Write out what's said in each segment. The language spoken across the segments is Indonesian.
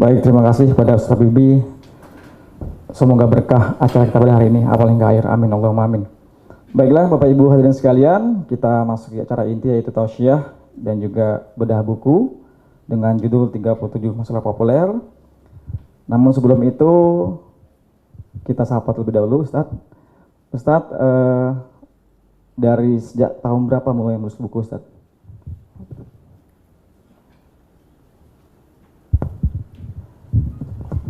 Baik, terima kasih kepada Ustaz Bibi. Semoga berkah acara kita pada hari ini, awal hingga akhir. Amin, Allahumma amin. Baiklah, Bapak Ibu hadirin sekalian, kita masuk ke acara inti yaitu tausiah dan juga bedah buku dengan judul 37 masalah populer. Namun sebelum itu, kita sapa terlebih dahulu, Ustaz. Ustaz, dari sejak tahun berapa mulai menulis buku, Ustaz?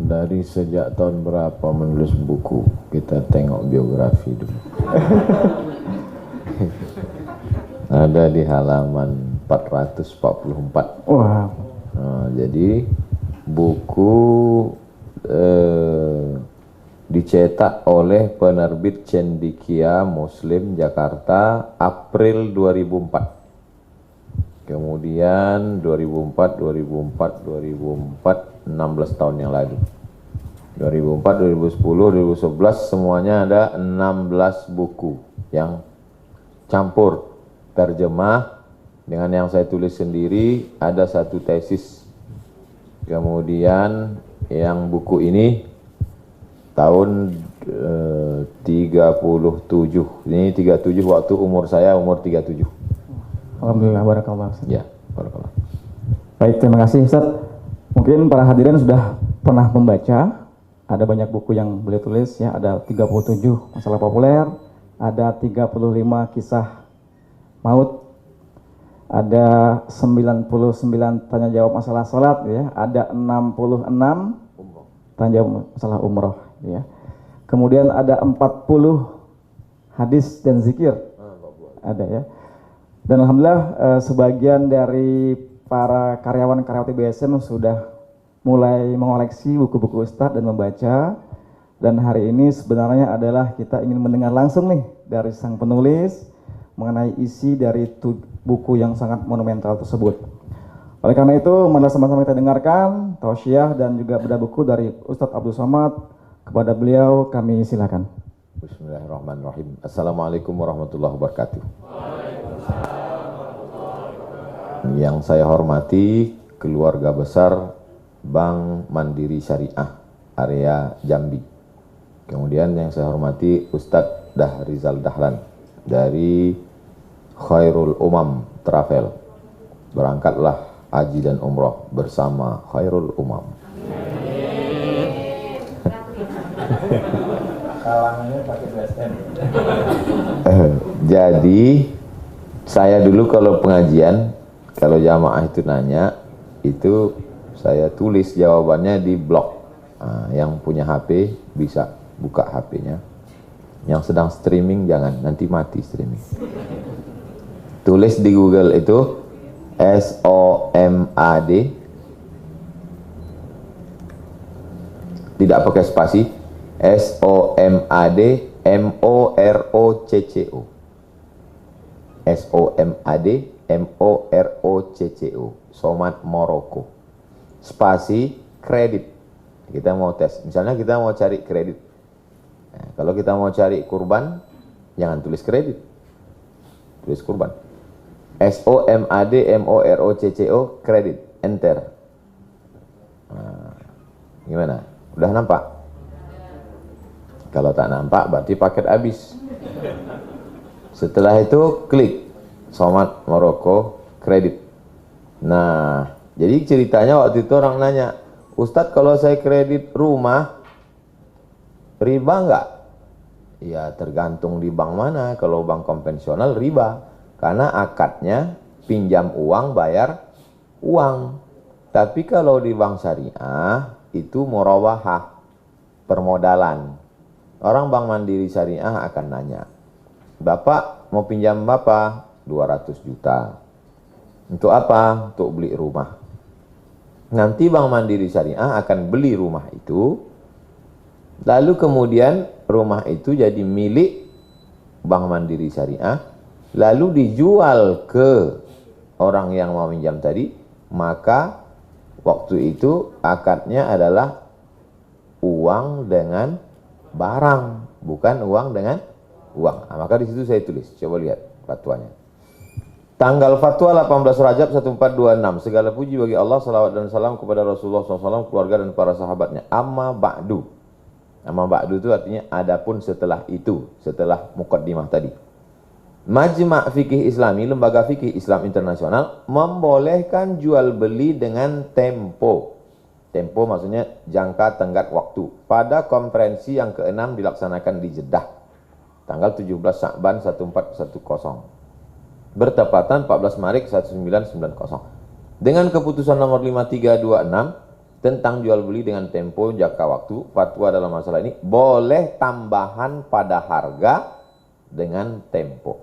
Dari sejak tahun berapa menulis buku? Kita tengok biografi dulu. Ada di halaman 444. Wah. Nah, jadi buku dicetak oleh penerbit Cendekia Muslim Jakarta April 2004. Kemudian 2004, 16 tahun yang lalu. 2004, 2010, 2011 semuanya ada 16 buku yang campur terjemah dengan yang saya tulis sendiri, ada satu tesis. Kemudian yang buku ini tahun 37. Ini 37 waktu umur saya umur 37. Alhamdulillah, barakallah. Ya, barakallah. Baik, terima kasih Ustaz. Mungkin para hadirin sudah pernah membaca, ada banyak buku yang beliau tulis ya, ada 37 masalah populer, ada 35 kisah maut, ada 99 tanya jawab masalah salat ya, ada 66 tanya jawab masalah umroh ya. Kemudian ada 40 hadis dan zikir. Ada ya. Dan alhamdulillah sebagian dari para karyawan-karyawati BSM sudah mulai mengoleksi buku-buku Ustadz dan membaca. Dan hari ini sebenarnya adalah kita ingin mendengar langsung nih dari sang penulis mengenai isi dari buku yang sangat monumental tersebut. Oleh karena itu, mari sama-sama kita dengarkan tausiah dan juga bedah buku dari Ustadz Abdul Somad. Kepada beliau kami silakan. Bismillahirrahmanirrahim. Assalamualaikum warahmatullahi wabarakatuh. Yang saya hormati keluarga besar Bank Mandiri Syariah area Jambi. Kemudian yang saya hormati Ustadz Dahrizal Dahlan dari Khairul Umam Travel. Berangkatlah haji dan umroh bersama Khairul Umam. Kalangannya pakai BSM. Jadi saya dulu kalau pengajian, kalau jamaah itu nanya, itu saya tulis jawabannya di blog. Nah, yang punya HP bisa buka HP-nya. Yang sedang streaming jangan, nanti mati streaming. Tulis di Google itu SOMAD, tidak pakai spasi, SOMAD MOROCCO. SOMAD MOROCCO, Somad Moroko. Spasi kredit. Kita mau tes. Misalnya kita mau cari kredit. Nah, kalau kita mau cari kurban, jangan tulis kredit. Tulis kurban. SOMAD MOROCCO kredit. Enter. Nah, gimana? Udah nampak? Kalau tak nampak berarti paket habis. Setelah itu klik Somad Moroko kredit. Nah, jadi ceritanya waktu itu orang nanya, Ustadz kalau saya kredit rumah riba enggak? Ya tergantung di bank mana. Kalau bank konvensional riba, karena akadnya pinjam uang bayar uang. Tapi kalau di bank syariah itu murawahah, permodalan. Orang Bank Mandiri Syariah akan nanya, Bapak mau pinjam berapa? 200 juta. Untuk apa? Untuk beli rumah. Nanti Bank Mandiri Syariah akan beli rumah itu, lalu kemudian rumah itu jadi milik Bank Mandiri Syariah, lalu dijual ke orang yang mau pinjam tadi, maka waktu itu akadnya adalah uang dengan barang, bukan uang dengan uang. Nah, maka di situ saya tulis, coba lihat fatwanya. Tanggal fatwa 18 Rajab 1426. Segala puji bagi Allah, salawat dan salam kepada Rasulullah SAW, keluarga dan para sahabatnya. Amma ba'du. Amma ba'du itu artinya adapun setelah itu, setelah muqaddimah tadi. Majma' Fikih Islami, lembaga fikih Islam internasional, membolehkan jual beli dengan tempo. Tempo maksudnya jangka tenggat waktu. Pada konferensi yang ke-6 dilaksanakan di Jeddah. Tanggal 17 Sya'ban 1410. Bertepatan 14 Maret 1990. Dengan keputusan nomor 5326 tentang jual beli dengan tempo jangka waktu, fatwa dalam masalah ini boleh tambahan pada harga dengan tempo.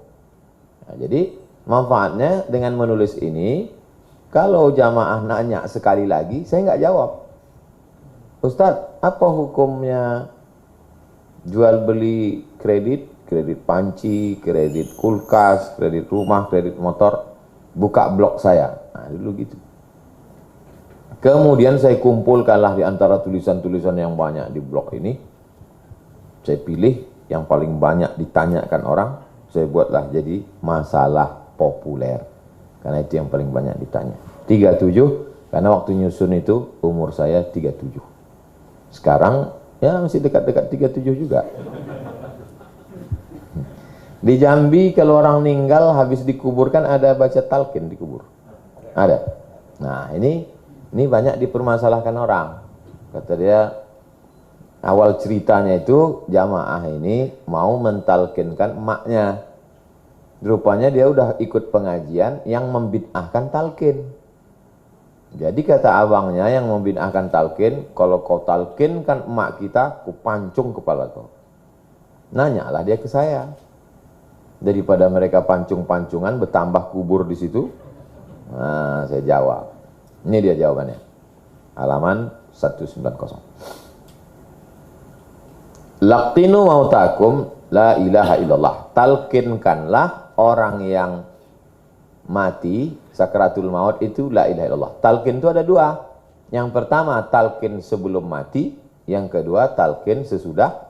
Nah, jadi manfaatnya dengan menulis ini, kalau jamaah nanya sekali lagi, saya nggak jawab. Ustadz, apa hukumnya jual beli kredit? Kredit panci, kredit kulkas, kredit rumah, kredit motor, buka blog saya. Nah, dulu gitu. Kemudian saya kumpulkanlah di antara tulisan-tulisan yang banyak di blog ini. Saya pilih yang paling banyak ditanyakan orang, saya buatlah jadi masalah populer. Karena itu yang paling banyak ditanya. 37, karena waktu nyusun itu umur saya 37. Sekarang ya masih dekat-dekat 37 juga. Di Jambi kalau orang meninggal habis dikuburkan ada baca talqin dikubur. Ada. Nah, ini banyak dipermasalahkan orang. Kata dia awal ceritanya itu jamaah ini mau mentalkinkan emaknya. Rupanya dia udah ikut pengajian yang membid'ahkan talqin. Jadi kata abangnya yang membid'ahkan talqin, kalau kau talqinkan emak kita, ku pancung kepala kau. Nanyalah dia ke saya. Daripada mereka pancung-pancungan bertambah kubur di situ. Nah, saya jawab. Ini dia jawabannya. Halaman 190. Laqtinu mautakum la ilaha illallah. Talqinkanlah orang yang mati sakratul maut itu la ilaha illallah. Talqin itu ada dua. Yang pertama talqin sebelum mati, yang kedua talqin sesudah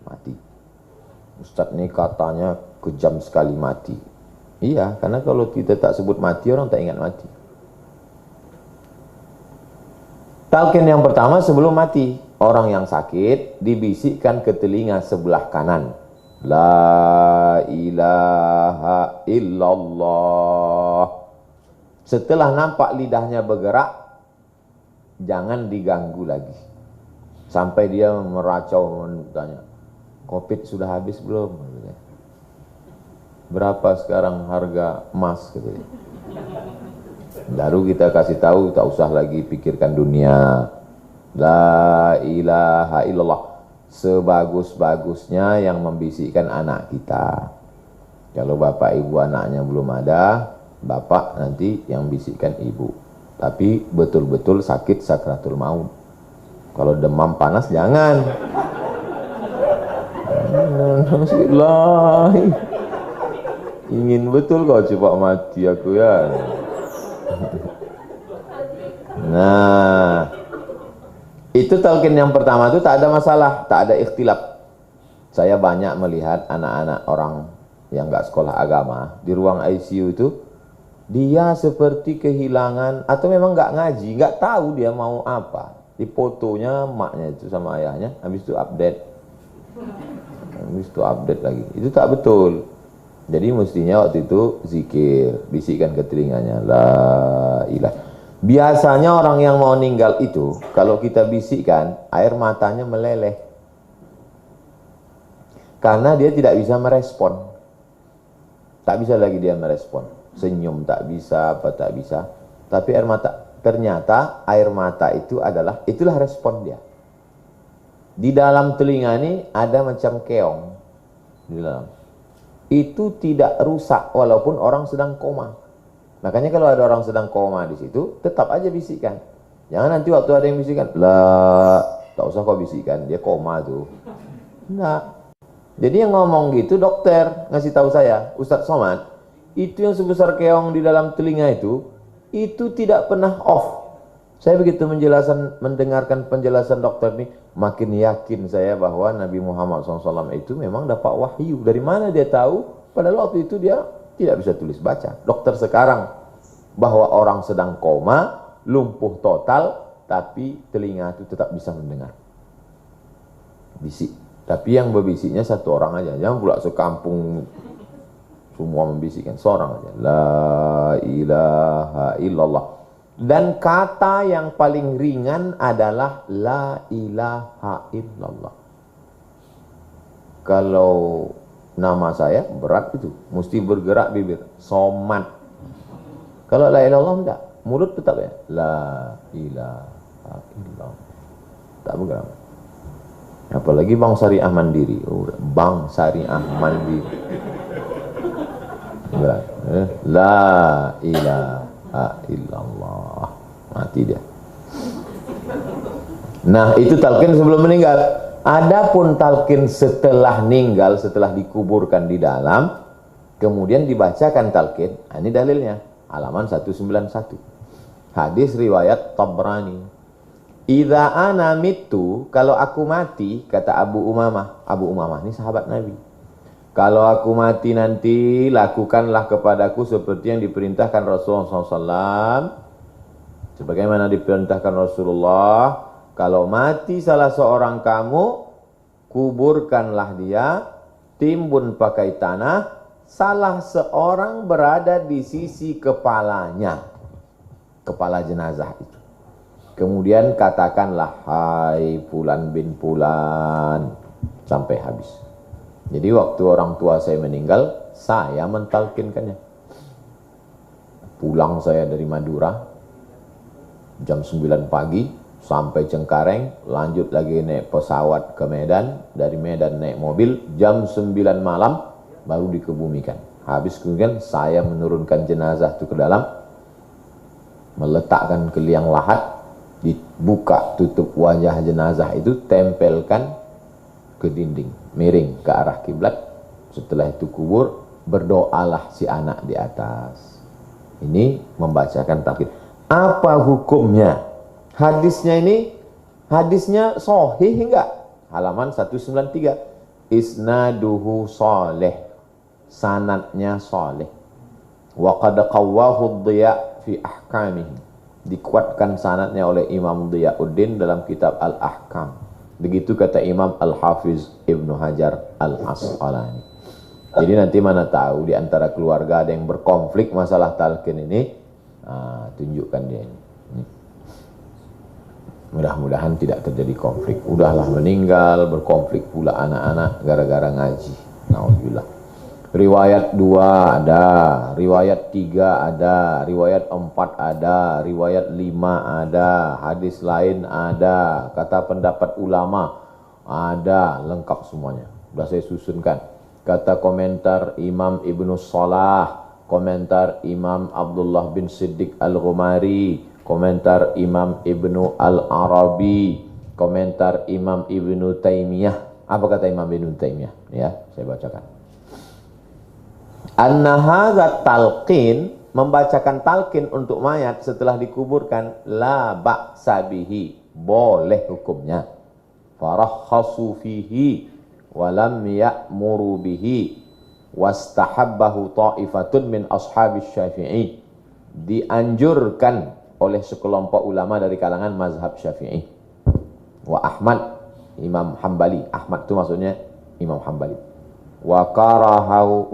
mati. Ustadz ini katanya kejam sekali mati. Iya, karena kalau kita tak sebut mati, orang tak ingat mati. Talqin yang pertama sebelum mati. Orang yang sakit dibisikkan ke telinga sebelah kanan. La ilaha illallah. Setelah nampak lidahnya bergerak, jangan diganggu lagi. Sampai dia meracau bertanya, Covid sudah habis belum? Berapa sekarang harga emas? Baru kita kasih tahu, tak usah lagi pikirkan dunia. La ilaha illallah. Sebagus-bagusnya yang membisikkan anak kita. Kalau bapak ibu anaknya belum ada, bapak nanti yang bisikkan ibu. Tapi betul-betul sakit sakratul maut. Kalau demam panas jangan. Bismillah. Ingin betul kau cepat mati aku ya. Nah, itu talqin yang pertama itu tak ada masalah, tak ada ikhtilaf. Saya banyak melihat anak-anak orang yang nggak sekolah agama di ruang ICU itu, dia seperti kehilangan atau memang nggak ngaji, nggak tahu dia mau apa. Di fotonya maknya itu sama ayahnya, habis itu update lagi. Itu tak betul. Jadi mestinya waktu itu zikir, bisikkan ke telinganya, la ilaha. Biasanya orang yang mau meninggal itu, kalau kita bisikkan, air matanya meleleh. Karena dia tidak bisa merespon. Tak bisa lagi dia merespon. Senyum tak bisa, apa tak bisa. Tapi air mata, ternyata air mata itu itulah respon dia. Di dalam telinga ini ada macam keong. Di dalam. Itu tidak rusak walaupun orang sedang koma. Makanya kalau ada orang sedang koma di situ, tetap aja bisikan. Jangan nanti waktu ada yang bisikan, lah, tak usah kau bisikan, dia koma tuh. Enggak. Jadi yang ngomong gitu dokter ngasih tahu saya, Ustadz Somad, itu yang sebesar keong di dalam telinga itu tidak pernah off. Saya begitu mendengarkan penjelasan dokter ini, makin yakin saya bahwa Nabi Muhammad SAW itu memang dapat wahyu. Dari mana dia tahu? Padahal waktu itu dia tidak bisa tulis baca. Dokter sekarang bahwa orang sedang koma, lumpuh total, tapi telinga itu tetap bisa mendengar bisik. Tapi yang berbisiknya satu orang aja, jangan pula sekampung semua membisikkan, seorang aja. La ilaha illallah. Dan kata yang paling ringan adalah la ilaha illallah. Kalau nama saya berat itu, mesti bergerak bibir, somat. Kalau la ilaha illallah enggak, mulut tetap ya, la ilaha illallah, tak bergerak. Apalagi Bank Syariah Mandiri, Bank Syariah Mandiri, berat. La ilaha illallah, mati dia. Nah, itu talqin sebelum meninggal. Adapun talqin setelah meninggal, setelah dikuburkan di dalam, kemudian dibacakan talqin. Ini dalilnya, halaman 191. Hadis riwayat Tabrani. Idza ana mitu, kalau aku mati, kata Abu Umamah. Abu Umamah ini sahabat Nabi. Kalau aku mati nanti, lakukanlah kepadaku seperti yang diperintahkan Rasulullah SAW. Sebagaimana diperintahkan Rasulullah, kalau mati salah seorang kamu, kuburkanlah dia, timbun pakai tanah, salah seorang berada di sisi kepalanya, kepala jenazah itu. Kemudian katakanlah, hai Fulan bin Fulan, sampai habis. Jadi waktu orang tua saya meninggal, saya mentalkinkannya. Pulang saya dari Madura, jam 9 pagi, sampai Cengkareng, lanjut lagi naik pesawat ke Medan, dari Medan naik mobil, jam 9 malam, baru dikebumikan. Habis kemudian saya menurunkan jenazah itu ke dalam, meletakkan ke liang lahat, dibuka tutup wajah jenazah itu, tempelkan ke dinding, miring ke arah kiblat. Setelah itu kubur, berdoalah si anak di atas. Ini membacakan talqin. Apa hukumnya? Hadisnya ini, hadisnya sahih enggak? Halaman 193. Isnaduhu salih, sanadnya salih. Wa qad qawwahu ad-Diya fi ahkamihi, dikuatkan sanadnya oleh Imam Diyauddin dalam kitab Al-Ahkam. Begitu kata Imam Al-Hafiz Ibnu Hajar Al-Asqalani. Jadi nanti mana tahu di antara keluarga ada yang berkonflik masalah talqin ini, tunjukkan dia ini. Mudah-mudahan tidak terjadi konflik. Udahlah meninggal, berkonflik pula anak-anak gara-gara ngaji. Nauzubillah. Riwayat 2 ada, riwayat 3 ada, riwayat 4 ada, riwayat 5 ada, hadis lain ada, kata pendapat ulama ada, lengkap semuanya. Sudah saya susunkan. Kata komentar Imam Ibnu Salah, komentar Imam Abdullah bin Siddiq Al-Ghumari, komentar Imam Ibnu Al-Arabi, komentar Imam Ibnu Taimiyah. Apa kata Imam Ibnu Taimiyah? Ya, saya bacakan. Anna hadza talqin, membacakan talqin untuk mayat setelah dikuburkan, la ba'sa bihi, boleh hukumnya. Farakhasu fihi wa lam ya'muru bihi wastahabbahu ta'ifatun min ashabis Syafi'i, dianjurkan oleh sekelompok ulama dari kalangan mazhab Syafi'i. Wa Ahmad, Imam Hambali, Ahmad itu maksudnya Imam Hambali. Wa karahu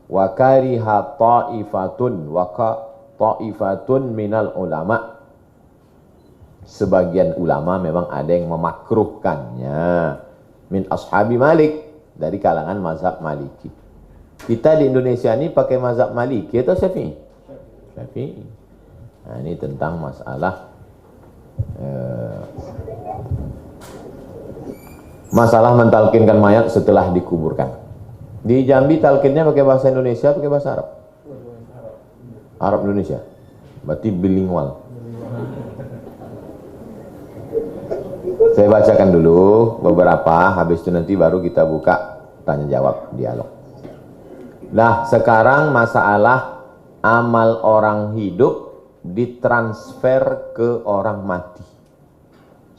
wa kariha ta'ifatun minal ulama, sebagian ulama memang ada yang memakruhkannya, min ashabi Malik, dari kalangan mazhab Maliki. Kita di Indonesia ini pakai mazhab Maliki atau Syafi'i? Syafi'i. Nah, ini tentang masalah masalah mentalkinkan mayat setelah dikuburkan. Di Jambi talkinnya pakai bahasa Indonesia, pakai bahasa Arab? Arab Indonesia. Berarti bilingual. Saya bacakan dulu beberapa, habis itu nanti baru kita buka tanya jawab, dialog. Nah, sekarang masalah amal orang hidup ditransfer ke orang mati.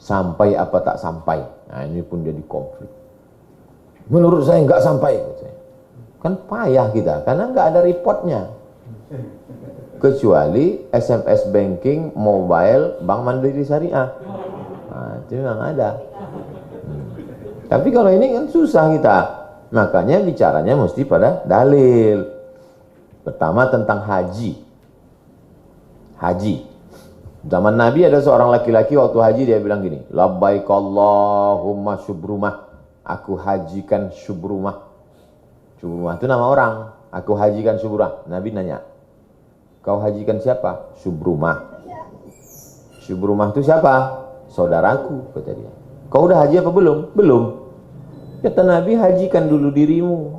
Sampai apa tak sampai. Nah, ini pun jadi konflik. Menurut saya enggak sampai. Kan payah kita, karena nggak ada reportnya. Kecuali SMS banking, mobile, Bank Mandiri Syariah. Nah, itu memang ada. Tapi kalau ini kan susah kita. Makanya bicaranya mesti pada dalil. Pertama tentang haji. Haji. Zaman Nabi ada seorang laki-laki waktu haji dia bilang gini, labbaik Allahumma syubrumah. Aku hajikan syubrumah. Syubrumah itu nama orang. Aku hajikan syubrumah. Nabi nanya, kau hajikan siapa? Syubrumah. Syubrumah itu siapa? Saudaraku, kata dia. Kau udah haji apa belum? Belum. Kata Nabi, hajikan dulu dirimu.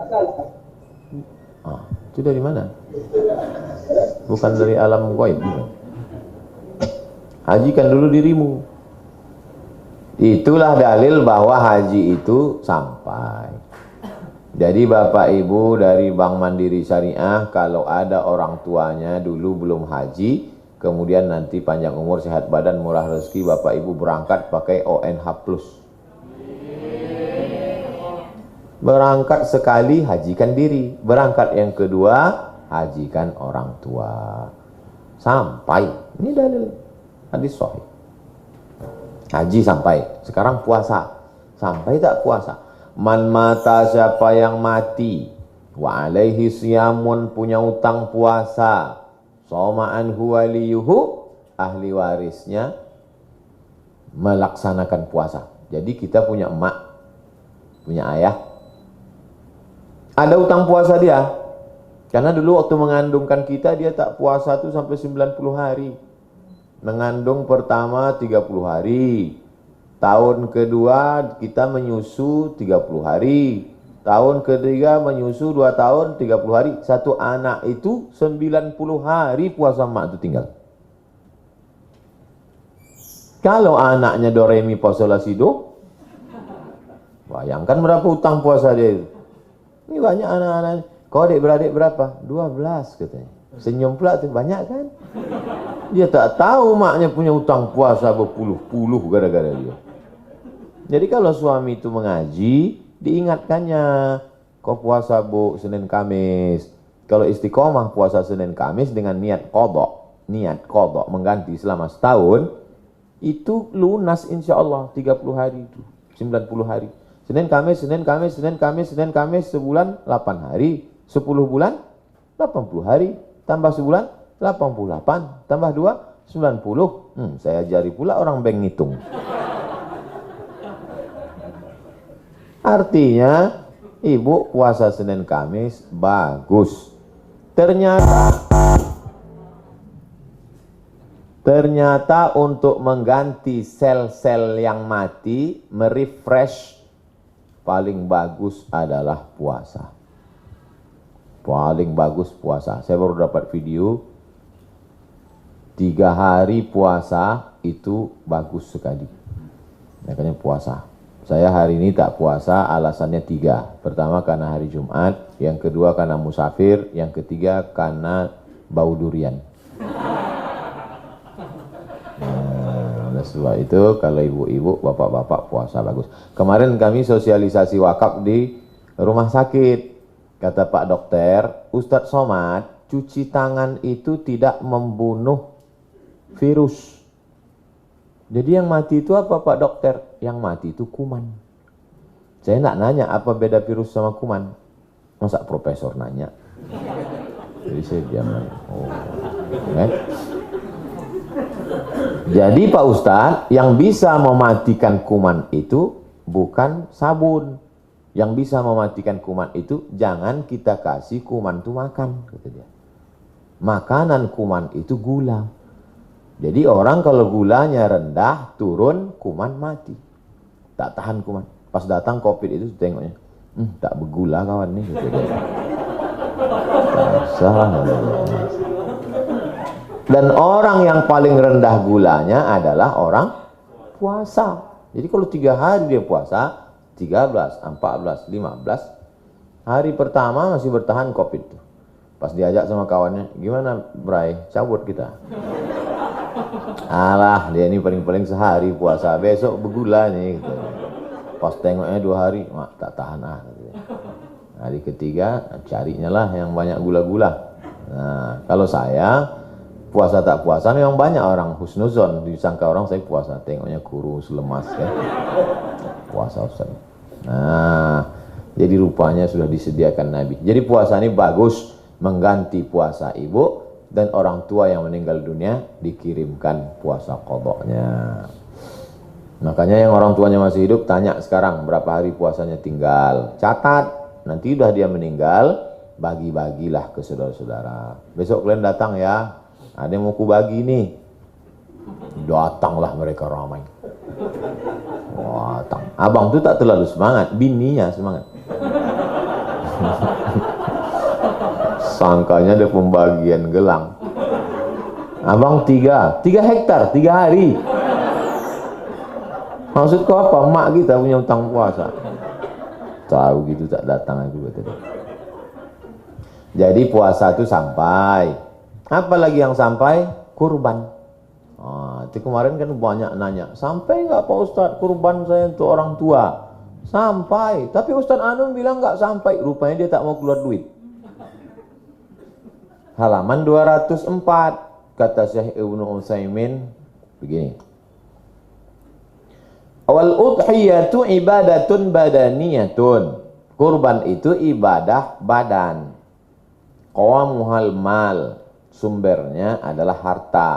Ah, itu dari mana? Bukan dari alam gaib. Hajikan dulu dirimu. Itulah dalil bahwa haji itu sampai. Jadi Bapak Ibu dari Bank Mandiri Syariah, kalau ada orang tuanya dulu belum haji, kemudian nanti panjang umur, sehat badan, murah rezeki, Bapak Ibu berangkat pakai ONH+. Berangkat sekali, hajikan diri. Berangkat yang kedua, hajikan orang tua. Sampai. Ini dalil hadis sahih. Haji sampai. Sekarang puasa. Sampai tak puasa? Man mata, siapa yang mati, wa alaihi siyamun, punya utang puasa, soma anhu waliyuhu, ahli warisnya melaksanakan puasa. Jadi kita punya emak, punya ayah, ada utang puasa dia. Karena dulu waktu mengandungkan kita, dia tak puasa tuh sampai 90 hari. Mengandung pertama 30 hari. Tahun kedua kita menyusu 30 hari. Tahun ketiga menyusu 2 tahun 30 hari. Satu anak itu 90 hari puasa emak itu tinggal. Kalau anaknya Doremi Posolasido, bayangkan berapa utang puasa dia itu. Ini banyak anak-anak. Kau adik-beradik berapa? 12 katanya. Senyum pula tuh, banyak kan? Dia tak tahu maknya punya utang puasa berpuluh-puluh gara-gara dia. Jadi kalau suami itu mengaji, diingatkannya, kau puasa Bu Senin Kamis. Kalau istiqomah puasa Senin Kamis dengan niat kodok mengganti selama setahun, itu lunas insya Allah 30 hari itu, 90 hari. Senin Kamis, Senin Kamis, Senin Kamis, Senin Kamis, sebulan 8 hari, 10 bulan 80 hari, tambah sebulan 88, tambah 2 90. Saya ajari pula orang bank ngitung. Artinya ibu puasa Senin Kamis bagus. Ternyata untuk mengganti sel-sel yang mati, merefresh, paling bagus adalah puasa. Paling bagus puasa. Saya baru dapat video 3 hari puasa itu bagus sekali. Makanya puasa. Saya hari ini tak puasa, alasannya 3. Pertama karena hari Jumat, yang kedua karena musafir, yang ketiga karena bau durian. Nah, sebab itu kalau ibu-ibu, bapak-bapak puasa bagus. Kemarin kami sosialisasi wakaf di rumah sakit. Kata Pak Dokter, Ustadz Somad, cuci tangan itu tidak membunuh virus. Jadi yang mati itu apa Pak Dokter? Yang mati itu kuman. Saya nak nanya apa beda virus sama kuman. Masa profesor nanya? Jadi saya diam. Jadi Pak Ustadz, yang bisa mematikan kuman itu bukan sabun. Yang bisa mematikan kuman itu jangan kita kasih kuman itu makan, kata dia. Makanan kuman itu gula. Jadi orang kalau gulanya rendah, turun, kuman mati. Tak tahan kuman. Pas datang COVID itu tengoknya, tak bergula kawan nih. Gitu. Dan orang yang paling rendah gulanya adalah orang puasa. Jadi kalau 3 hari dia puasa, 13, 14, 15, hari pertama masih bertahan COVID tuh. Pas diajak sama kawannya, gimana Bray, cabut kita. Alah, dia ini paling-paling sehari puasa, besok bergula nih gitu. Pas tengoknya 2 hari, mak tak tahan gitu. Hari ketiga carinya lah yang banyak gula-gula. Nah, kalau saya puasa tak puasa memang banyak orang husnuzon, disangka orang saya puasa, tengoknya kurus, lemas kan. Puasa Ustaz. Nah, jadi rupanya sudah disediakan Nabi. Jadi puasa ini bagus mengganti puasa ibu, dan orang tua yang meninggal dunia dikirimkan puasa qadanya. Makanya yang orang tuanya masih hidup tanya sekarang berapa hari puasanya tinggal. Catat, nanti udah dia meninggal, bagi-bagilah ke saudara-saudara. Besok kalian datang ya, ada yang mau ku bagi nih. Datanglah mereka ramai. Wah, abang tuh tak terlalu semangat, bininya semangat. Sangkanya ada pembagian gelang. Abang 3 hektar 3 hari. Maksud kau apa? Mak kita punya utang puasa. Tahu gitu tak datang aku tadi. Jadi puasa itu sampai. Apalagi yang sampai? Kurban. Itu kemarin kan banyak nanya, sampai nggak Pak Ustadz kurban saya untuk orang tua? Sampai. Tapi Ustadz Anum bilang nggak sampai. Rupanya dia tak mau keluar duit. Halaman 204 kata Syekh Ibnu Utsaimin begini. Wal udhiyatu ibadatun badaniyatun. Kurban itu ibadah badan. Qawamuhal mal. Sumbernya adalah harta.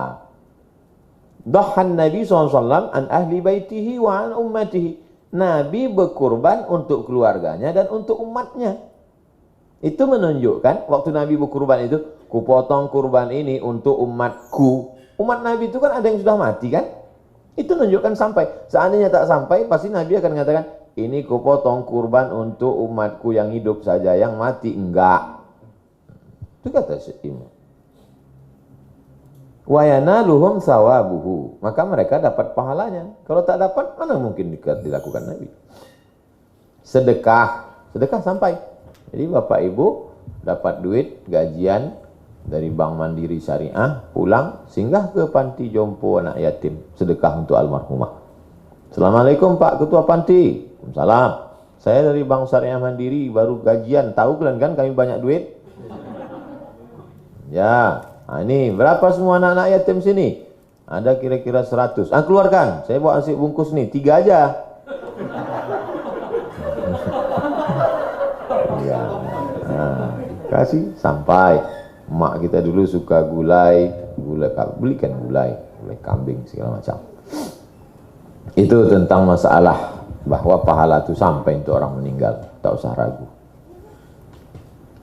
Dhahan Nabi SAW an ahli baitihi wa an ummatihi. Nabi berkurban untuk keluarganya dan untuk umatnya. Itu menunjukkan waktu Nabi berkurban itu, kupotong kurban ini untuk umatku. Umat Nabi itu kan ada yang sudah mati kan? Itu menunjukkan sampai. Seandainya tak sampai, pasti Nabi akan mengatakan, ini kupotong kurban untuk umatku yang hidup saja, yang mati enggak. Itu kata Imam. Wa yanaluhum sawabuhu. Maka mereka dapat pahalanya. Kalau tak dapat, mana mungkin dilakukan Nabi. Sedekah sampai. Jadi Bapak Ibu dapat duit gajian dari Bank Mandiri Syariah, pulang singgah ke panti jompo anak yatim, sedekah untuk almarhumah. Assalamualaikum Pak Ketua Panti. Waalaikumsalam. Saya dari Bank Syariah Mandiri baru gajian. Tahu kalian kan kami banyak duit? Ya, ini berapa semua anak-anak yatim sini? Ada kira-kira 100. Keluarkan. Saya bawa nasi bungkus nih, 3 aja. Kasih sampai. Mak kita dulu suka gulai, belikan gulai kambing segala macam. Itu tentang masalah bahwa pahala itu sampai untuk orang meninggal, tak usah ragu.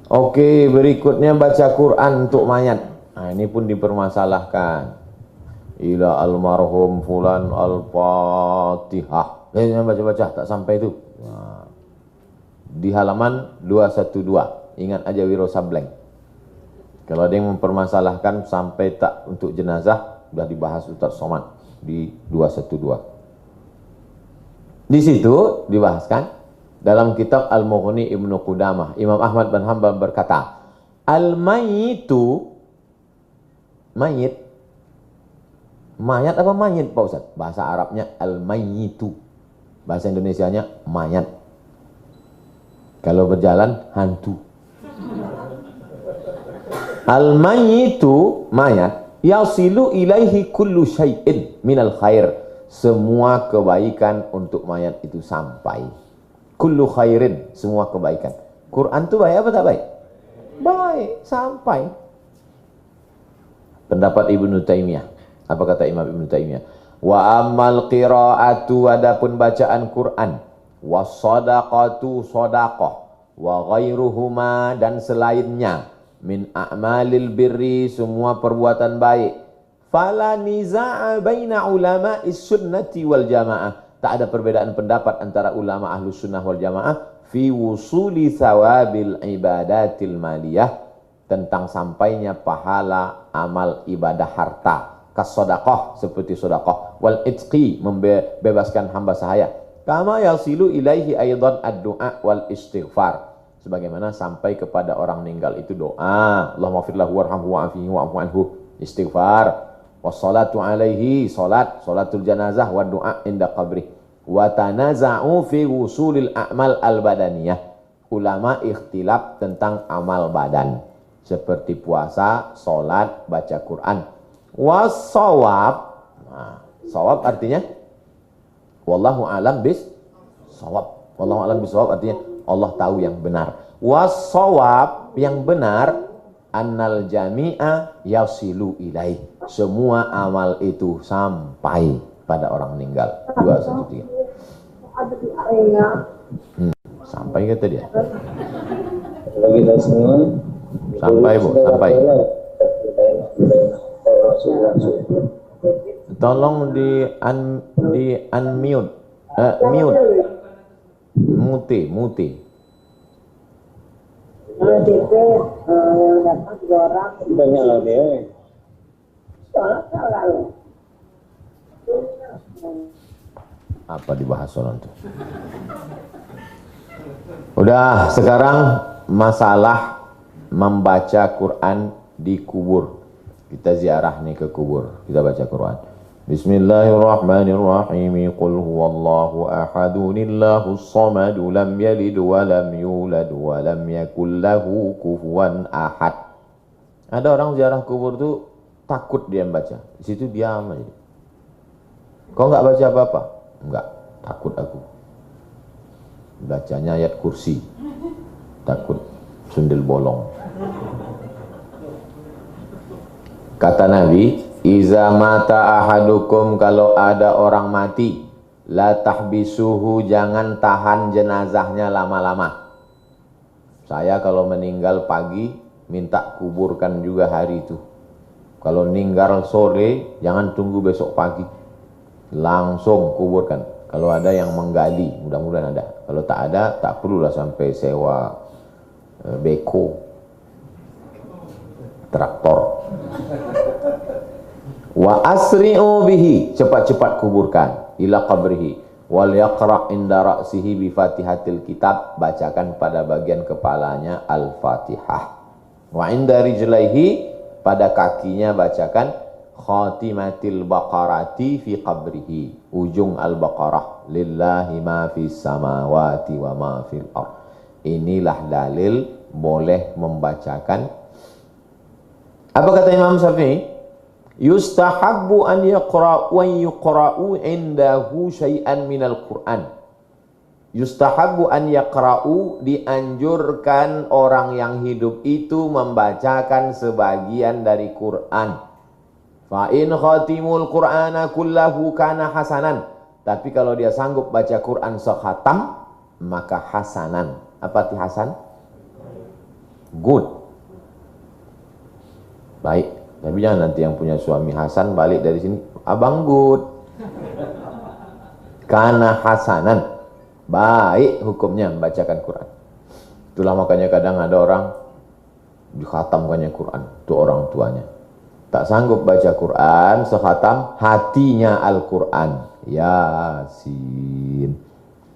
Oke, berikutnya baca Quran untuk mayat. Nah, ini pun dipermasalahkan. Ila almarhum fulan al-Fatihah. Baca-baca tak sampai itu. Nah, di halaman 212. Ingat aja Wiro Sableng. Kalau ada yang mempermasalahkan sampai tak untuk jenazah, sudah dibahas Ustaz Somad di 212. Di situ dibahaskan dalam kitab Al-Mughni Ibnu Qudamah. Imam Ahmad bin Hanbal berkata, al-mayyitu, mayit apa mayit Pak Ustaz? Bahasa Arabnya al-mayyitu. Bahasa Indonesianya mayat. Kalau berjalan hantu. Al-mayyitu mayat yasilu ilaihi kullu syai'in minal khair. Semua kebaikan untuk mayat itu sampai. Kullu khairin, semua kebaikan. Quran itu baik apa tak baik? Baik, sampai. Pendapat Ibnu Taimiyah. Apa kata Imam Ibnu Taimiyah? Wa ammal qiraatu, adapun bacaan Quran, was sadaqatu, sadaqah, wa ghairuhuma, dan selainnya, min a'malil birri, semua perbuatan baik, fala niza'a baina ulama'is sunnati wal jamaah, tak ada perbedaan pendapat antara ulama ahlus sunnah wal jamaah fi wusuli thawabil ibadatil maliyah, tentang sampainya pahala amal ibadah harta, kas sedekah, seperti sedekah, wal itqi, membebaskan hamba sahaya, kama yasilu ilaihi aidan ad-du'a wal istighfar, sebagaimana sampai kepada orang meninggal itu doa, Allahumma firlahu warhamhu wa'afihi wa'afu anhu, istighfar, wassalatu alaihi, salatul janazah, wa du'a inda qabri, wa tanaza'u fi wusulil a'mal al-badaniyah, ulama ikhtilaf tentang amal badan seperti puasa, sholat, baca Quran. Wasawab, nah, sawab artinya wallahu alam bis sawab. Wallahu alam bis sawab artinya Allah tahu yang benar. Wasawab, yang benar, annal jami'a yasilu ilaih. Semua amal itu sampai pada orang meninggal. 2, 1, 3. Sampai kata dia. Kita semua Sampai Bu, sampai. Tolong di unmute. Mute. banyak lah dia. Apa dibahas orang itu? Udah, sekarang masalah membaca Quran di kubur. Kita ziarah nih ke kubur, kita baca Quran. Bismillahirrahmanirrahim. Qul huwallahu ahadunillahus samadu lam yalid wa lam yulad wa lam yakul lahu kufuwan ahad. Ada orang ziarah kubur tuh takut dia baca. Di situ diam aja. Kau enggak baca apa-apa? Enggak, takut aku. Bacanya ayat kursi. Takut sundel bolong. Kata Nabi, iza mata ahadukum, kalau ada orang mati, la tahbisuhu, jangan tahan jenazahnya lama-lama. Saya kalau meninggal pagi, minta kuburkan juga hari itu. Kalau meninggal sore, jangan tunggu besok pagi. Langsung kuburkan. Kalau ada yang menggali, mudah-mudahan ada. Kalau tak ada, tak perlulah sampai sewa beko, traktor. Wa asri'u bihi, cepat-cepat kuburkan, ila qabrihi, wal yaqra' inda ra'sihi bi fatihatil kitab, bacakan pada bagian kepalanya al-fatihah. Wa inda rijlaihi, pada kakinya bacakan khatimatil baqarati fi qabrihi, ujung al-baqarah, lillahi ma fis samawati wa ma fil ardh. Inilah dalil boleh membacakan. Apa kata Imam Syafi'i? Yustahabbu an yaqra'u wa yuqra'u indahu syai'an minal Qur'an. Yustahabbu an yaqra'u, dianjurkan orang yang hidup itu membacakan sebagian dari Quran. Fa in khatimul Qur'ana kullahu kana hasanan. Tapi kalau dia sanggup baca Quran sekhatam, maka hasanan. Apa arti hasan? Good. Baik. Tapi jangan nanti yang punya suami Hasan balik dari sini, abang good. Kana hasanan. Baik hukumnya membacakan Quran. Itulah makanya kadang ada orang dikhatamkannya Quran, itu orang tuanya. Tak sanggup baca Quran, sekhatam hatinya Al-Quran. Yasin.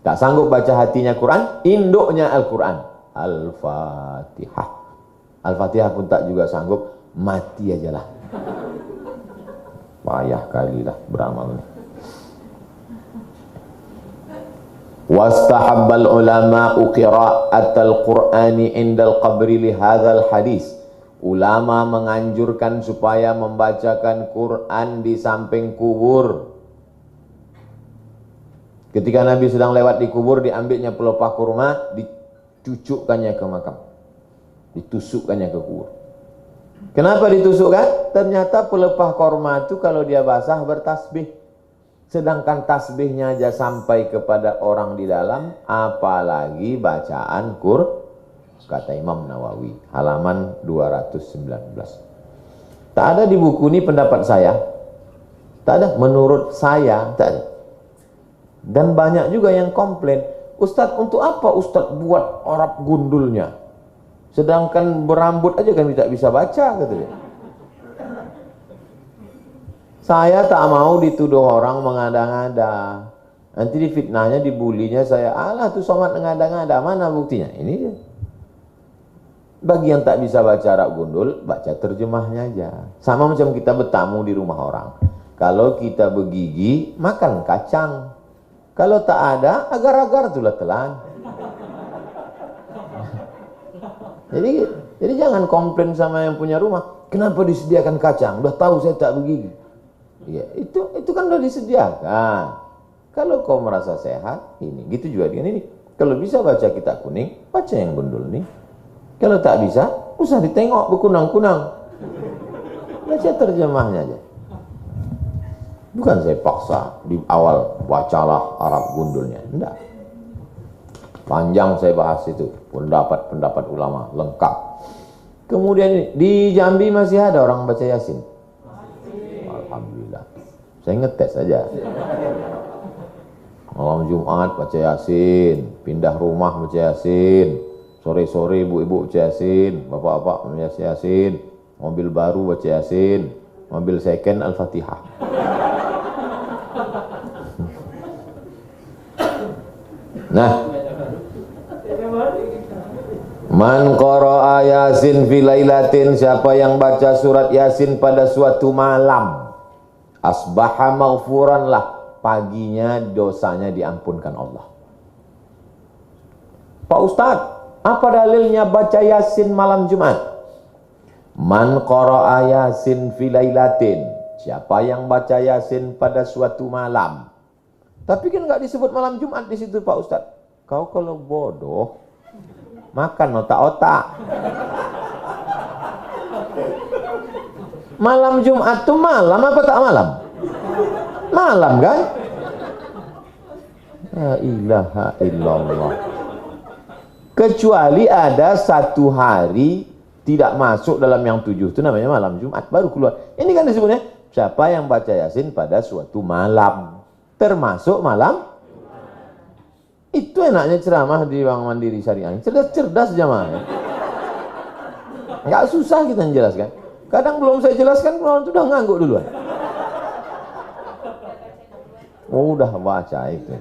Tak sanggup baca hatinya Quran, induknya Al-Quran. Al-Fatihah. Al-Fatihah pun tak juga sanggup, mati aja lah. Payah kali lah beramal. Wastahabbal ulama'u qira'atal Qur'ani indal qabri li hadzal hadis. Ulama menganjurkan supaya membacakan Quran di samping kubur. Ketika Nabi sedang lewat di kubur, diambilnya pelepah kurma, dicucukkannya ke makam. Ditusukkannya ke kubur. Kenapa ditusukkan? Ternyata pelepah kurma itu kalau dia basah bertasbih. Sedangkan tasbihnya aja sampai kepada orang di dalam, apalagi bacaan Quran. Kata Imam Nawawi, halaman 219. Tak ada di buku ini pendapat saya. Tak ada, menurut saya tak ada. Dan banyak juga yang komplain, Ustadz, untuk apa Ustadz buat Arab gundulnya? Sedangkan berambut aja kami tak bisa baca, kata dia. Saya tak mau dituduh orang mengada-ngada. Nanti difitnahnya, dibulinya saya, alah tuh somat mengada-ngada, mana buktinya? Ini dia. Bagi yang tak bisa baca Arab gundul, baca terjemahnya aja. Sama macam kita bertamu di rumah orang. Kalau kita bergigi, makan kacang. Kalau tak ada, agar-agar itulah telan. Jadi jangan komplain sama yang punya rumah. Kenapa disediakan kacang? Udah tahu saya tak begini. Ya, itu kan udah disediakan. Kalau kau merasa sehat, ini. Gitu juga dengan ini. Kalau bisa baca kitab kuning, baca yang gundul nih. Kalau tak bisa, usah ditengok berkunang-kunang. Baca terjemahnya aja. Bukan saya paksa di awal bacalah Arab gundulnya. Enggak. Panjang saya bahas itu, pendapat ulama lengkap. Kemudian di Jambi masih ada orang baca Yasin. Alhamdulillah. Saya ngetes saja. Malam Jumat baca Yasin, pindah rumah baca Yasin, sore-sore ibu-ibu baca Yasin, bapak-bapak baca Yasin, mobil baru baca Yasin, mobil second Al-Fatihah. Nah, man qara'a Yasin fi lailatin, siapa yang baca surat Yasin pada suatu malam, asbaha maghfuran lah, paginya dosanya diampunkan Allah. Pak Ustadz, apa dalilnya baca Yasin malam Jumat? Man qara'a Yasin fi lailatin, siapa yang baca Yasin pada suatu malam. Tapi kan nggak disebut malam Jumat di situ Pak Ustadz. Kau kalau bodoh, makan otak-otak. Malam Jumat itu malam apa tak malam? Malam kan? La ilaha illallah. Kecuali ada satu hari tidak masuk dalam yang 7 itu namanya malam Jumat baru keluar. Ini kan disebutnya siapa yang baca Yasin pada suatu malam, termasuk malam. Itu enaknya ceramah di Bank Mandiri Syariah. Cerdas-cerdas jamaah. Nggak susah kita menjelaskan. Kadang belum saya jelaskan, orang itu udah ngangguk duluan. Oh, udah baca itu.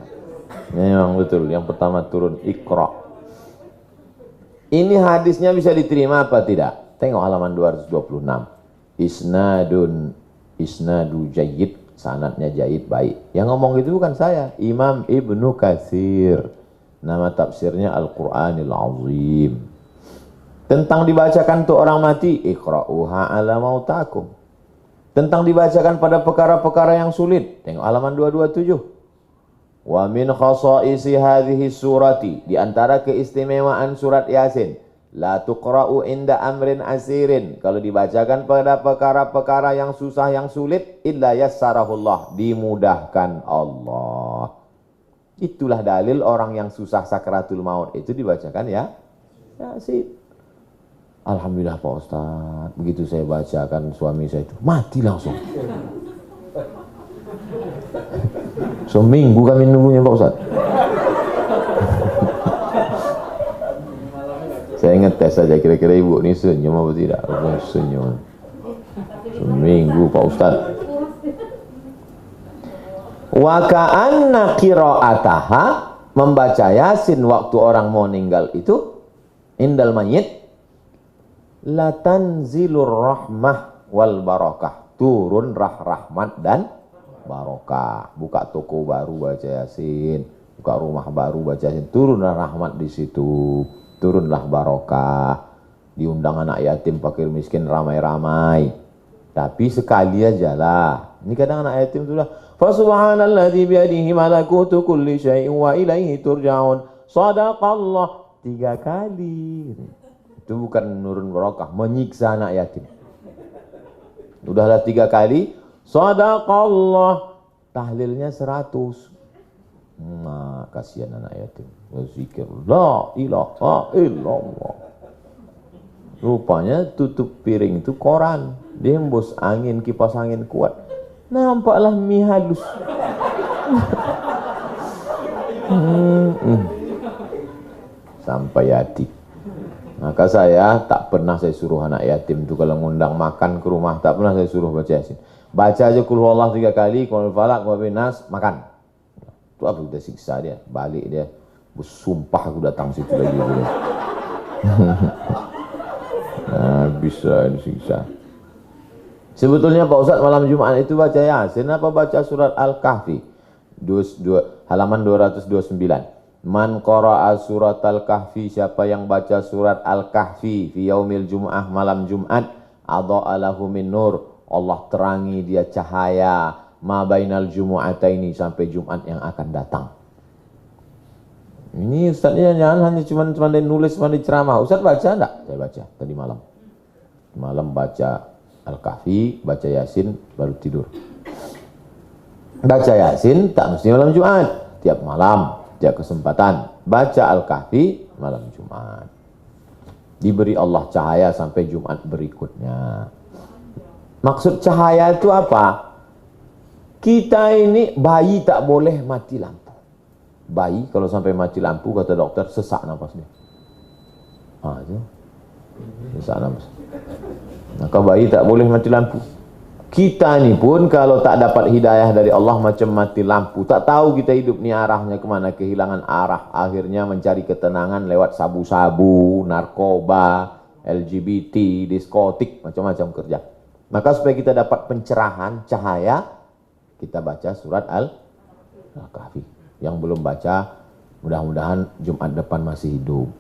Memang betul. Yang pertama turun Iqra. Ini hadisnya bisa diterima apa tidak? Tengok halaman 226. Isnadu jayyid, sanadnya jayyid, baik. Yang ngomong itu bukan saya, Imam Ibnu Katsir. Nama tafsirnya Al-Qur'anil Azim. Tentang dibacakan untuk orang mati, iqra'uha ala mautakum. Tentang dibacakan pada perkara-perkara yang sulit, tengok halaman 227. Wa min khasaisi hadhihi surati, di antara keistimewaan surat Yasin, la tuqra'u inda amrin asirin, kalau dibacakan pada perkara-perkara yang susah yang sulit, illa yassarahullah, dimudahkan Allah. Itulah dalil orang yang susah sakratul maut itu dibacakan ya Yasin. Alhamdulillah Pak Ustaz, begitu saya bacakan suami saya itu mati langsung. Seminggu kami nunggunya Pak Ustaz. Saya ngetes saja kira-kira ibu ini senyum apa tidak. Senyum. Seminggu Pak Ustaz. Wa ka'anna qira'ataha, membaca Yasin waktu orang mau meninggal itu, indal mayit, la tanzilur rahmah wal barakah, turun rahmat dan barokah. Buka toko baru baca Yasin, buka rumah baru baca Yasin, turunlah rahmat di situ, turunlah barokah. Diundang anak yatim, fakir miskin ramai-ramai. Tapi sekali aja lah. Ini kadang anak yatim sudah fa subhanalladzi biyadihi malakutu kulli syai'in wa ilaihi turja'un. Shadaqallah 3 kali. Itu bukan nurun barokah, menyiksa anak yatim. Udahlah 3 kali, shadaqallah, tahlilnya 100. Nah, kasihan anak yatim. Berzikir la ilaha illallah. Rupanya tutup piring itu koran, dihembus angin, kipas angin kuat. Nampaklah mie halus. Sampai hati. Maka saya tak pernah saya suruh anak yatim itu kalau ngundang makan ke rumah, tak pernah saya suruh baca Yasin. Baca aja qul huwallahu 3 kali, qul falaq wa binas, makan. Itu apa udah siksa dia, balik dia. Sumpah aku datang situ lagi. Bisa disiksa. Sebetulnya Pak Ustaz malam Jumat itu baca Yasin apa baca surat Al-Kahfi? Halaman 229. Man qara'a surat Al-Kahfi, siapa yang baca surat Al-Kahfi fi yaumil Jum'ah, malam Jumat, adha'a lahu min nur, Allah terangi dia cahaya ma bainal jumu'ataini, sampai Jumat yang akan datang. Ini ustaznya jangan hanya cuma nulis, cuma ceramah. Ustaz baca enggak? Saya baca tadi malam. Malam baca Al-Kahfi, baca Yasin, baru tidur. Baca Yasin tak mesti malam Jumat, tiap malam, tiap kesempatan. Baca Al-Kahfi malam Jumat. Diberi Allah cahaya sampai Jumat berikutnya. Maksud cahaya itu apa? Kita ini bayi tak boleh mati lampu. Bayi kalau sampai mati lampu, kata dokter, sesak nafasnya. Itu sesak nafas. Maka bayi tak boleh mati lampu. Kita ni pun kalau tak dapat hidayah dari Allah macam mati lampu. Tak tahu kita hidup ni arahnya kemana, kehilangan arah. Akhirnya mencari ketenangan lewat sabu-sabu, narkoba, LGBT, diskotik, macam-macam kerja. Maka supaya kita dapat pencerahan, cahaya, kita baca surat Al-Kahfi. Yang belum baca, mudah-mudahan Jumat depan masih hidup.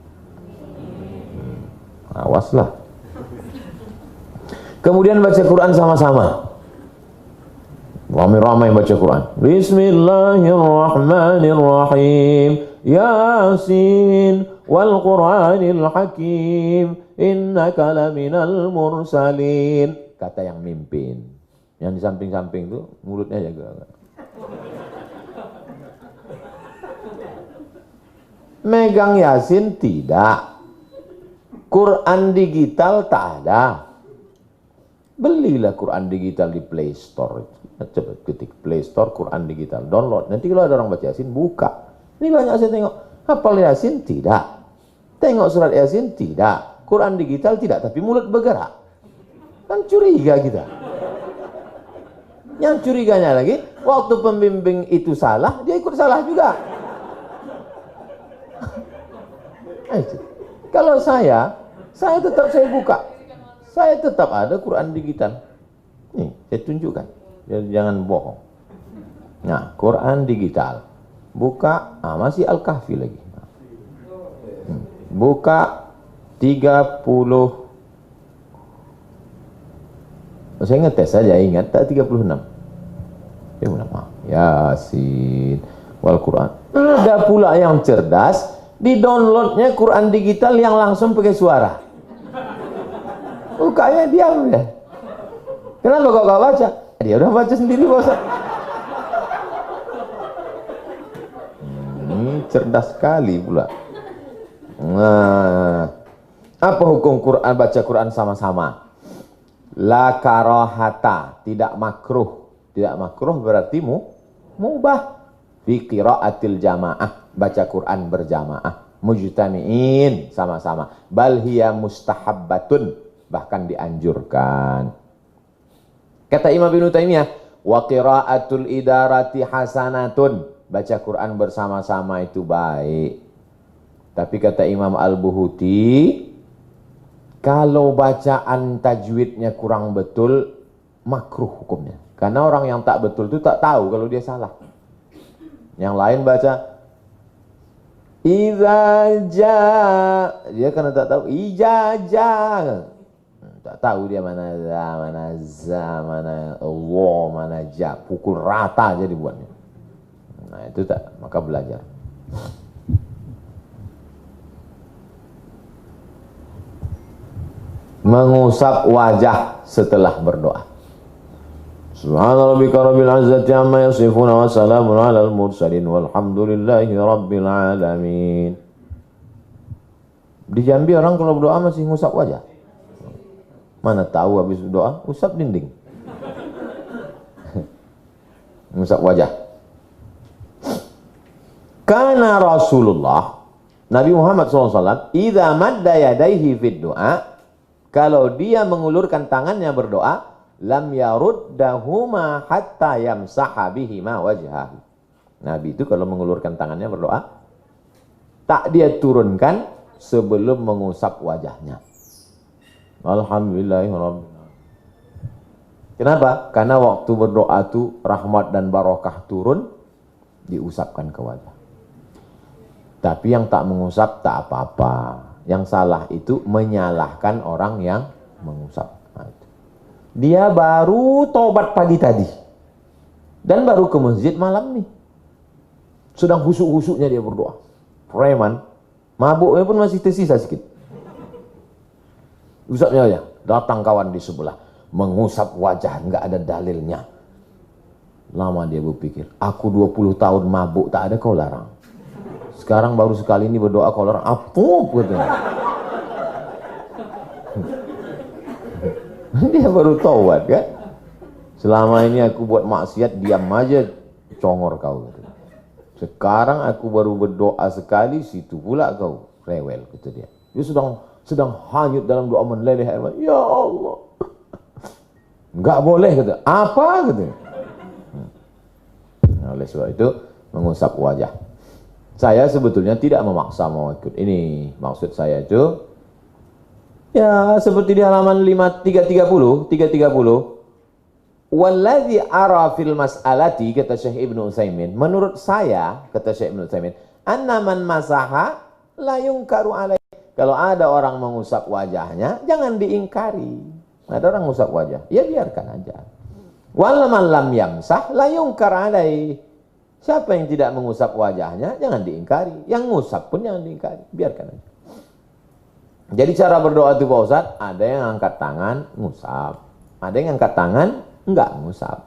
Awaslah. Kemudian baca Quran sama-sama. Ramai-ramai baca Quran. Bismillahirrahmanirrahim. Yasin wal Qur'anil Hakim. Innaka laminal mursalin. Kata yang mimpin. Yang di samping-samping itu mulutnya jaga. Megang Yasin tidak. Quran digital tak ada. Belilah Quran digital di Play Store. Coba ketik Play Store Quran digital, download. Nanti kalau ada orang baca Yasin, buka. Ini banyak saya tengok. Hafal Yasin tidak. Tengok surat Yasin tidak. Quran digital tidak, tapi mulut bergerak. Kan curiga kita. Yang curiganya lagi, waktu pembimbing itu salah, dia ikut salah juga. Kalau saya tetap saya buka. Saya tetap ada Quran digital. Nih, saya tunjukkan. Jangan bohong. Nah, Quran digital. Buka, masih Al-Kahfi lagi. Buka 30. Saya ngetes saja, ingat tak 36. Yasin wal Quran. Ada pula yang cerdas, di downloadnya Quran digital yang langsung pakai suara. Bukanya diam ya. Kenapa kok gak baca? Dia udah baca sendiri bos. Cerdas sekali pula. Nah, apa hukum Quran, baca Quran sama-sama? La karahata, tidak makruh. Tidak makruh berarti mubah. Fi qiraatil jamaah, baca Quran berjamaah. Mujtami'in, sama-sama. Bal hiya mustahabbatun, bahkan dianjurkan. Kata Imam Ibnu Taimiyah, wa qiraatul idarati hasanatun, baca Quran bersama-sama itu baik. Tapi kata Imam Al-Buhuti, kalau bacaan tajwidnya kurang betul, makruh hukumnya. Karena orang yang tak betul itu tak tahu kalau dia salah. Yang lain baca Iza ja, dia karena tak tahu ijaja, tak tahu dia mana za, mana za, mana Allah, mana ja, pukul rata aja dibuatnya. Nah itu tak, maka belajar. Mengusap wajah setelah berdoa. Subhana rabbika rabbil izzati amma yasifun wa salamun alal mursalin walhamdulillahi rabbil alamin. Di Jambi orang kalau berdoa masih ngusap wajah. Mana tahu habis berdoa usap dinding. Ngusap wajah. Karena Rasulullah Nabi Muhammad SAW idza madda yadayhi fid du'a, kalau dia mengulurkan tangannya berdoa, lam yaruddahuma hatta yamsaha bihima wajhahu. Nabi itu kalau mengulurkan tangannya berdoa, tak dia turunkan sebelum mengusap wajahnya. Alhamdulillahirabbil alamin. Kenapa? Karena waktu berdoa itu rahmat dan barokah turun, diusapkan ke wajah. Tapi yang tak mengusap tak apa-apa. Yang salah itu menyalahkan orang yang mengusap. Nah, itu. Dia baru tobat pagi tadi. Dan baru ke masjid malam nih. Sedang husuk-husuknya dia berdoa. Preman. Mabuknya pun masih tersisa sedikit. Usapnya aja. Datang kawan di sebelah. Mengusap wajah. Nggak ada dalilnya. Lama dia berpikir. Aku 20 tahun mabuk. Tak ada kau larang. Sekarang baru sekali ini berdoa kau larang. Apa? Katanya. Dia baru taubat kan. Selama ini aku buat maksiat. Diam aja. Congor kau. Katanya. Sekarang aku baru berdoa sekali. Situ pula kau rewel. Kata dia. Dia sedang hanyut dalam doa meleleh air mata. Ya Allah. Enggak boleh kata. Apa kata. Oleh sebab itu mengusap wajah. Saya sebetulnya tidak memaksa mau ikut ini. Maksud saya itu ya seperti di halaman 330. Walladzi ara fil mas'alati, kata Syekh Ibnu Utsaimin, menurut saya, kata Syekh Ibnu Utsaimin, anna man masaha la yunkaru alaihi. Kalau ada orang mengusap wajahnya, jangan diingkari. Ada orang mengusap wajah, ya biarkan aja. Wal man lam yamsah la yunkar alaihi. Siapa yang tidak mengusap wajahnya, jangan diingkari. Yang ngusap pun jangan diingkari, biarkan aja. Jadi cara berdoa itu Pak Ustaz, ada yang angkat tangan, ngusap. Ada yang angkat tangan, enggak ngusap.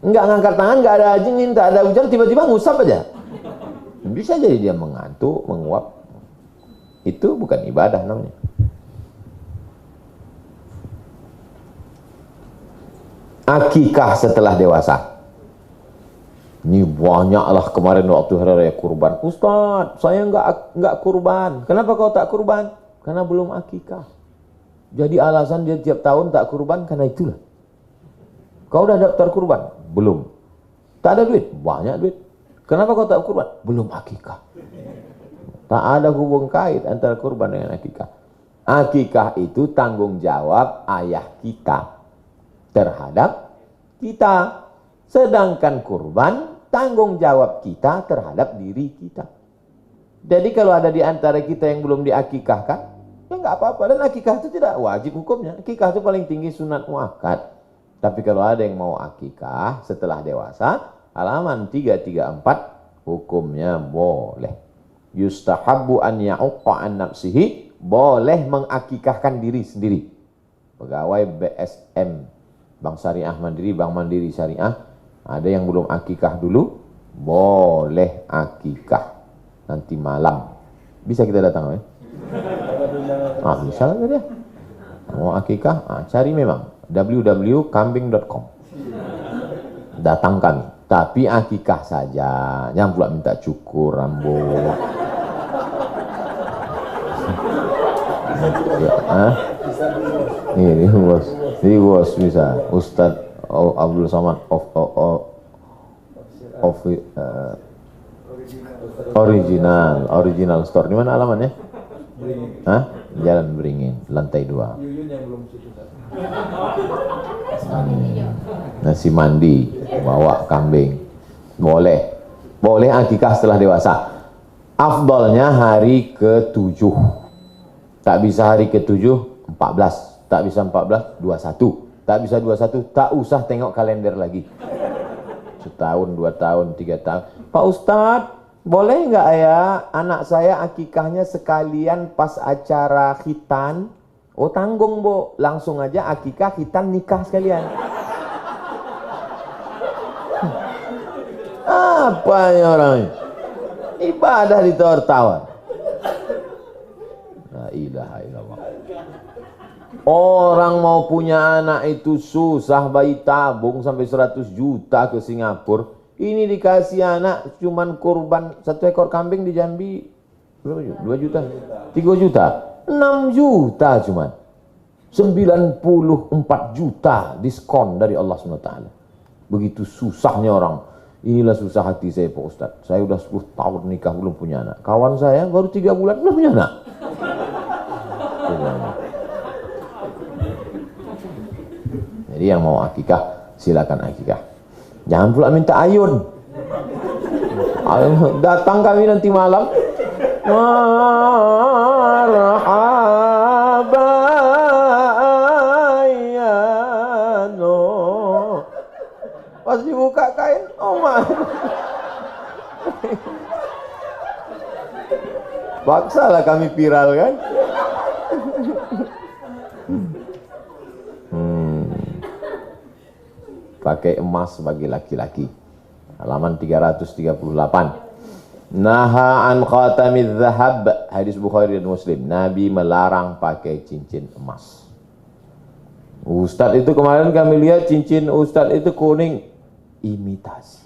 Enggak ngangkat tangan, enggak ada angin, tak ada hujan, tiba-tiba ngusap aja. Bisa jadi dia mengantuk, menguap. Itu bukan ibadah namanya. Akikah setelah dewasa. Ini banyaklah kemarin waktu hari raya kurban. Ustaz, saya enggak kurban. Kenapa kau tak kurban? Karena belum akikah. Jadi alasan dia tiap tahun tak kurban karena itulah. Kau udah daftar kurban? Belum. Tak ada duit? Banyak duit. Kenapa kau tak kurban? Belum akikah. Tak ada hubung kait antara kurban dengan akikah. Akikah itu tanggung jawab ayah kita terhadap kita. Sedangkan kurban tanggung jawab kita terhadap diri kita. Jadi kalau ada di antara kita yang belum diakikahkan, ya nggak apa-apa. Dan akikah itu tidak wajib hukumnya. Akikah itu paling tinggi sunat muakkad. Tapi kalau ada yang mau akikah setelah dewasa, halaman 334, hukumnya boleh. Yustahabbu an ya'uqqa an nafsihi, boleh mengakikahkan diri sendiri. Pegawai BSM, Bank Syariah Mandiri, Bank Mandiri Syariah, ada yang belum akikah dulu, boleh akikah nanti malam. Bisa kita datang ya? Bisa lah dia. Mau akikah, cari memang www.kambing.com. Datang kami. Tapi akikah saja, jangan pula minta cukur rambut. Ini bos bisa. Ustadz Abdul Somad original store. Di mana alamannya? Jalan Beringin, lantai 2. Nasi mandi, bawa kambing. Boleh akikah setelah dewasa. Afdalnya hari ke-7. Tak bisa hari ke-7, 14. Tak bisa 14, 21. Tak bisa 21, tak usah tengok kalender lagi. Setahun, 2 tahun, 3 tahun. Pak Ustadz, boleh nggak ya anak saya akikahnya sekalian pas acara khitan? Oh tanggung Bu, langsung aja akikah, khitan, nikah sekalian. Apa ya orang ini? Ibadah ditawar-tawar. La ilaha illallah. Orang mau punya anak itu susah, bayi tabung sampai 100 juta ke Singapura. Ini dikasih anak cuman kurban 1 ekor kambing di Jambi berapa? 2 juta, 3 juta, 6 juta cuman. 94 juta diskon dari Allah SWT. Begitu susahnya orang. Inilah susah hati saya Pak Ustadz. Saya udah 10 tahun nikah belum punya anak. Kawan saya baru 3 bulan belum punya anak. Jadi yang mau akikah silakan akikah. Jangan pula minta ayun. Datang kami nanti malam. Marhaba ya no. Pas dibuka kain, oh my. Paksalah kami viral kan. Pakai emas bagi laki-laki. Halaman 338. Naha an khatamiz zahab, hadis Bukhari dan Muslim. Nabi melarang pakai cincin emas. Ustadz itu kemarin kami lihat cincin Ustadz itu kuning, imitasi.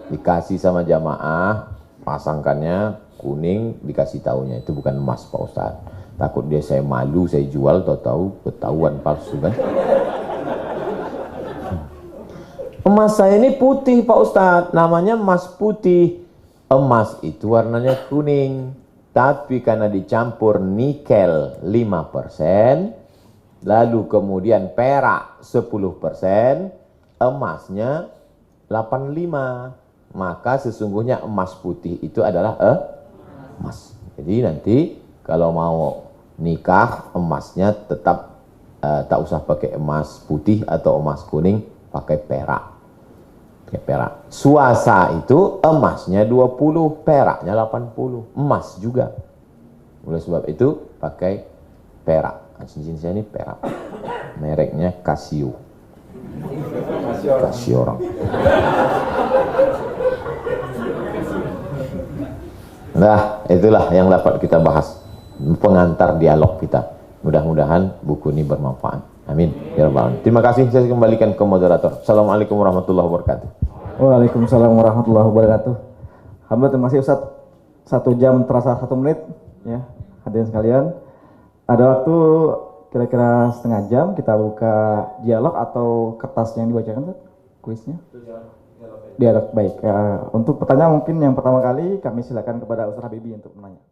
Dikasih sama jamaah, pasangkannya kuning, dikasih taunya itu bukan emas Pak Ustadz. Takut dia saya malu, saya jual, tahu-tahu ketahuan palsu kan. Emas saya ini putih Pak Ustadz, namanya emas putih. Emas itu warnanya kuning, tapi karena dicampur nikel 5%, lalu kemudian perak 10%, emasnya 85%. Maka sesungguhnya emas putih itu adalah emas. Jadi nanti kalau mau nikah emasnya tetap tak usah pakai emas putih atau emas kuning, pakai perak. Pakai perak. Suasa itu emasnya 20, peraknya 80, emas juga. Oleh sebab itu pakai perak. Cincin saya ini perak. Mereknya Casio. Casio orang. Nah, itulah yang dapat kita bahas. Pengantar dialog kita. Mudah-mudahan buku ini bermanfaat. Amin. Ya Rabbal Alamin. Terima kasih. Saya kembalikan ke moderator. Assalamualaikum warahmatullahi wabarakatuh. Waalaikumsalam warahmatullahi wabarakatuh. Alhamdulillah, terima kasih Ustadz. 1 jam terasa 1 menit. Ya, hadirin sekalian. Ada waktu kira-kira setengah jam kita buka dialog atau kertas yang dibacakan, Ustadz? Kuisnya? Dialog, baik. Untuk pertanyaan mungkin yang pertama kali kami silakan kepada Ustadz Habibie untuk menanya.